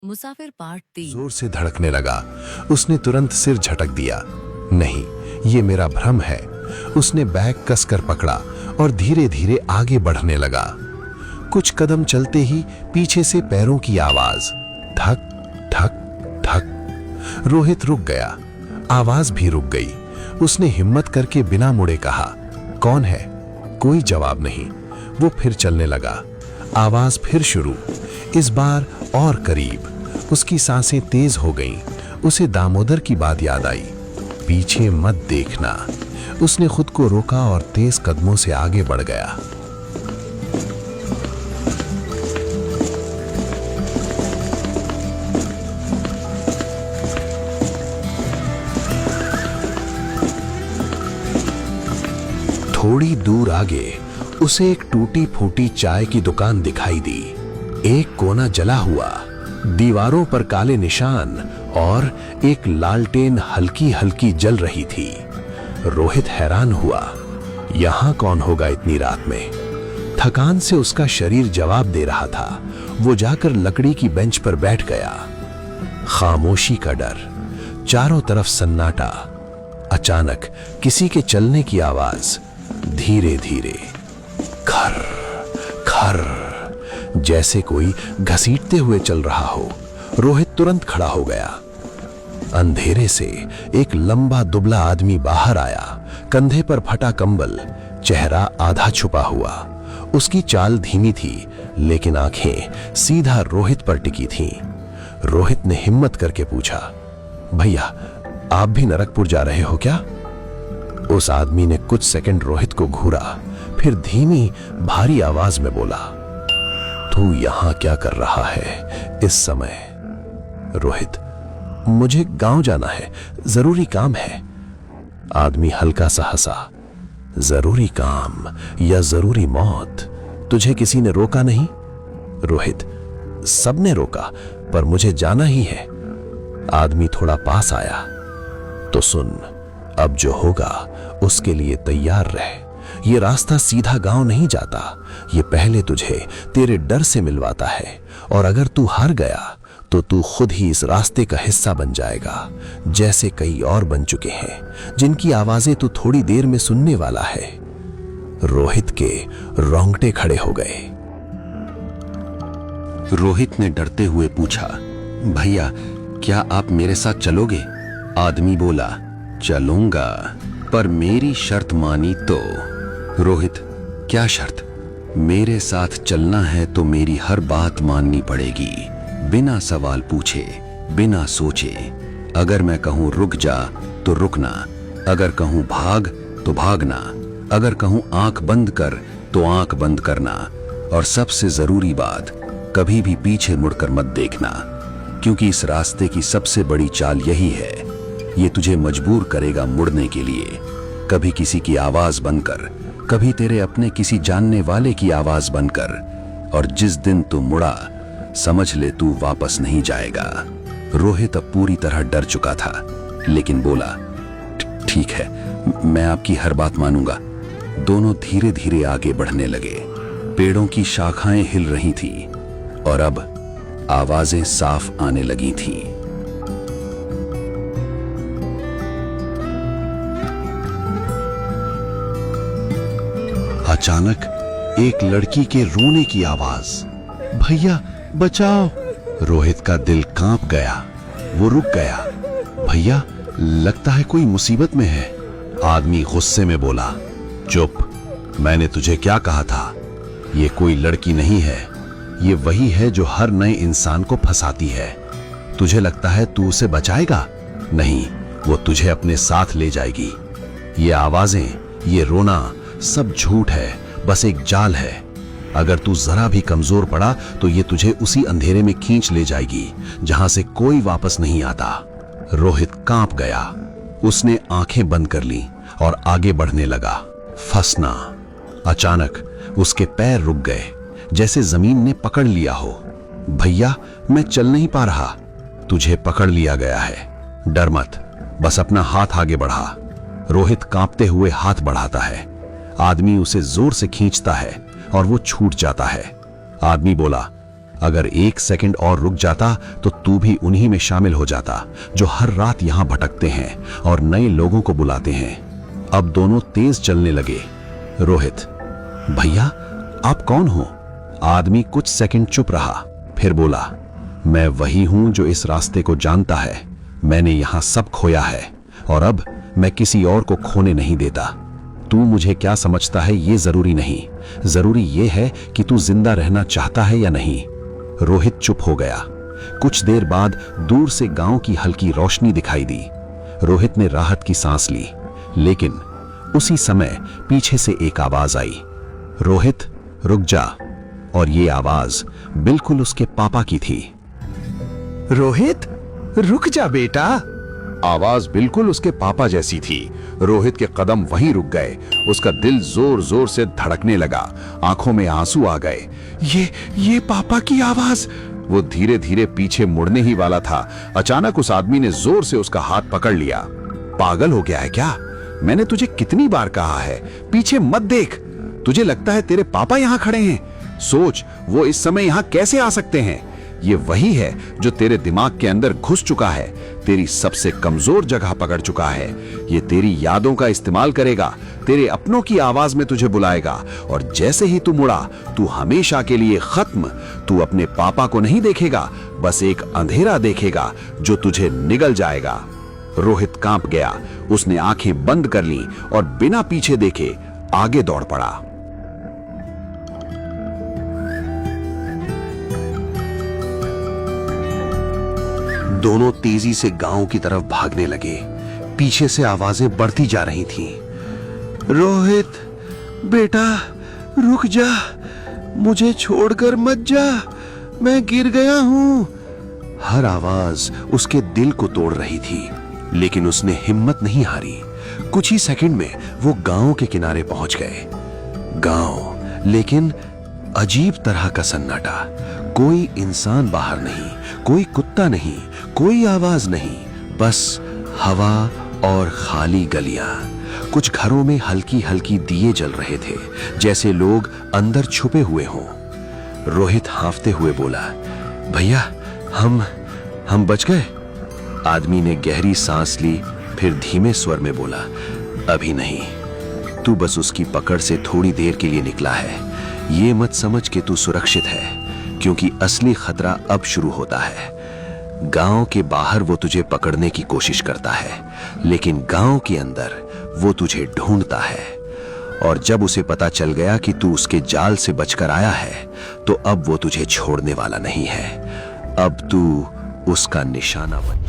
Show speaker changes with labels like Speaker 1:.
Speaker 1: मुसाफिर part 3।
Speaker 2: जोर से धड़कने लगा। उसने तुरंत सिर झटक दिया। नहीं, ये मेरा भ्रम है। उसने बैग कसकर पकड़ा और धीरे धीरे आगे बढ़ने लगा। कुछ कदम चलते ही पीछे से पैरों की आवाज, धक धक धक। रोहित रुक गया, आवाज भी रुक गई। उसने हिम्मत करके बिना मुड़े कहा, कौन है? कोई जवाब नहीं। वो फिर चलने लगा। आवाज फिर शुरू, इस बार और करीब। उसकी सांसें तेज हो गईं। उसे दामोदर की बात याद आई, पीछे मत देखना। उसने खुद को रोका और तेज कदमों से आगे बढ़ गया। थोड़ी दूर आगे उसे एक टूटी फूटी चाय की दुकान दिखाई दी। एक कोना जला हुआ, दीवारों पर काले निशान और एक लालटेन हल्की हल्की जल रही थी। रोहित हैरान हुआ, यहां कौन होगा इतनी रात में? थकान से उसका शरीर जवाब दे रहा था। वो जाकर लकड़ी की बेंच पर बैठ गया। खामोशी का डर, चारों तरफ सन्नाटा। अचानक किसी के चलने की आवाज, धीरे धीरे, खर खर, जैसे कोई घसीटते हुए चल रहा हो। रोहित तुरंत खड़ा हो गया। अंधेरे से एक लंबा दुबला आदमी बाहर आया, कंधे पर फटा कंबल, चेहरा आधा छुपा हुआ। उसकी चाल धीमी थी, लेकिन आंखें सीधा रोहित पर टिकी थीं। रोहित ने हिम्मत करके पूछा, भैया आप भी नरकपुर जा रहे हो क्या? उस आदमी ने कुछ सेकंड रोहित को घूरा, फिर धीमी भारी आवाज में बोला, तू यहां क्या कर रहा है इस समय? रोहित, मुझे गांव जाना है, जरूरी काम है। आदमी हल्का सा हंसा, जरूरी काम या जरूरी मौत? तुझे किसी ने रोका नहीं? रोहित, सबने रोका, पर मुझे जाना ही है। आदमी थोड़ा पास आया, तो सुन, अब जो होगा उसके लिए तैयार रह। ये रास्ता सीधा गांव नहीं जाता। ये पहले तुझे तेरे डर से मिलवाता है, और अगर तू हार गया तो तू खुद ही इस रास्ते का हिस्सा बन जाएगा, जैसे कई और बन चुके हैं जिनकी आवाजें तू थोड़ी देर में सुनने वाला है। रोहित के रोंगटे खड़े हो गए।
Speaker 3: रोहित ने डरते हुए पूछा, भैया क्या आप मेरे साथ चलोगे? आदमी बोला, चलूंगा, पर मेरी शर्त मानी तो। रोहित, क्या शर्त? मेरे साथ चलना है तो मेरी हर बात माननी पड़ेगी, बिना सवाल पूछे, बिना सोचे। अगर मैं कहूं रुक जा तो रुकना, अगर कहूं भाग तो भागना, अगर कहूं आंख बंद कर तो आंख बंद करना, और सबसे जरूरी बात, कभी भी पीछे मुड़कर मत देखना, क्योंकि इस रास्ते की सबसे बड़ी चाल यही है। ये तुझे मजबूर करेगा मुड़ने के लिए, कभी किसी की आवाज बनकर, कभी तेरे अपने किसी जानने वाले की आवाज बनकर। और जिस दिन तू मुड़ा, समझ ले तू वापस नहीं जाएगा। रोहित अब पूरी तरह डर चुका था, लेकिन बोला, ठीक है, मैं आपकी हर बात मानूंगा। दोनों धीरे धीरे आगे बढ़ने लगे। पेड़ों की शाखाएं हिल रही थीं, और अब आवाजें साफ आने लगी थीं।
Speaker 2: अचानक एक लड़की के रोने की आवाज, भैया बचाओ। रोहित का दिल कांप गया। वो रुक गया। भैया, लगता है कोई मुसीबत में है। आदमी गुस्से में बोला, चुप, मैंने तुझे क्या कहा था? ये कोई लड़की नहीं है, ये वही है जो हर नए इंसान को फंसाती है। तुझे लगता है तू उसे बचाएगा? नहीं, वो तुझे अपने साथ ले जाएगी। ये आवाजें, ये रोना, सब झूठ है, बस एक जाल है। अगर तू जरा भी कमजोर पड़ा तो ये तुझे उसी अंधेरे में खींच ले जाएगी जहां से कोई वापस नहीं आता। रोहित कांप गया। उसने आंखें बंद कर ली और आगे बढ़ने लगा। फंसना। अचानक उसके पैर रुक गए, जैसे जमीन ने पकड़ लिया हो। भैया, मैं चल नहीं पा रहा। तुझे पकड़ लिया गया है, डर मत, बस अपना हाथ आगे बढ़ा। रोहित कांपते हुए हाथ बढ़ाता है। आदमी उसे जोर से खींचता है और वो छूट जाता है। आदमी बोला,
Speaker 1: अगर 1 सेकंड और रुक जाता तो तू भी उन्हीं में शामिल हो जाता जो हर रात यहां भटकते हैं और नए लोगों को बुलाते हैं। अब दोनों तेज चलने लगे। रोहित, भैया आप कौन हो? आदमी कुछ सेकंड चुप रहा, फिर बोला, मैं वही हूं जो इस रास्ते को जानता है। मैंने यहां सब खोया है और अब मैं किसी और को खोने नहीं देता। तू मुझे क्या समझता है ये जरूरी नहीं, जरूरी ये है कि तू जिंदा रहना चाहता है या नहीं। रोहित चुप हो गया। कुछ देर बाद दूर से गांव की हल्की रोशनी दिखाई दी। रोहित ने राहत की सांस ली, लेकिन उसी समय पीछे से एक आवाज आई, रोहित रुक जा। और ये आवाज बिल्कुल उसके पापा की थी।
Speaker 2: रोहित रुक जा बेटा।
Speaker 1: आवाज बिल्कुल उसके पापा जैसी थी। रोहित के कदम वहीं रुक गए। उसका दिल जोर जोर से धड़कने लगा, आंखों में आंसू आ गए। ये पापा की आवाज। वो धीरे धीरे पीछे मुड़ने ही वाला था, अचानक उस आदमी ने जोर से उसका हाथ पकड़ लिया। पागल हो गया है क्या? मैंने तुझे कितनी बार कहा है पीछे मत देख। तुझे लगता है तेरे पापा यहां खड़े हैं? सोच, वो इस समय यहां कैसे आ सकते हैं? ये वही है जो तेरे दिमाग के अंदर घुस चुका है, तेरी सबसे कमजोर जगह पकड़ चुका है। ये तेरी यादों का इस्तेमाल करेगा, तेरे अपनों की आवाज में तुझे बुलाएगा, और जैसे ही तू मुड़ा, तू हमेशा के लिए खत्म। तू अपने पापा को नहीं देखेगा, बस एक अंधेरा देखेगा जो तुझे निगल जाएगा। रोहित कांप गया। उसने आंखें बंद कर ली और बिना पीछे देखे आगे दौड़ पड़ा।
Speaker 3: दोनों तेजी से गांव की तरफ भागने लगे। पीछे से आवाजें बढ़ती जा रही थीं।
Speaker 2: रोहित बेटा रुक जा, मुझे छोड़कर मत जा, मैं गिर गया हूं।
Speaker 3: हर आवाज उसके दिल को तोड़ रही थी, लेकिन उसने हिम्मत नहीं हारी। कुछ ही सेकंड में वो गांव के किनारे पहुंच गए। गांव, लेकिन अजीब तरह का सन्नाटा। कोई इंसान बाहर नहीं, कोई कुत्ता नहीं, कोई आवाज नहीं, बस हवा और खाली गलियां। कुछ घरों में हल्की हल्की दिए जल रहे थे, जैसे लोग अंदर छुपे हुए हों। रोहित हांफते हुए बोला, भैया हम बच गए? आदमी ने गहरी सांस ली, फिर धीमे स्वर में बोला, अभी नहीं, तू बस उसकी पकड़ से थोड़ी देर के लिए निकला है। ये मत समझ कि तू सुरक्षित है, क्योंकि असली खतरा अब शुरू होता है। गांव के बाहर वो तुझे पकड़ने की कोशिश करता है, लेकिन गांव के अंदर वो तुझे ढूंढता है। और जब उसे पता चल गया कि तू उसके जाल से बचकर आया है, तो अब वो तुझे छोड़ने वाला नहीं है। अब तू उसका निशाना बन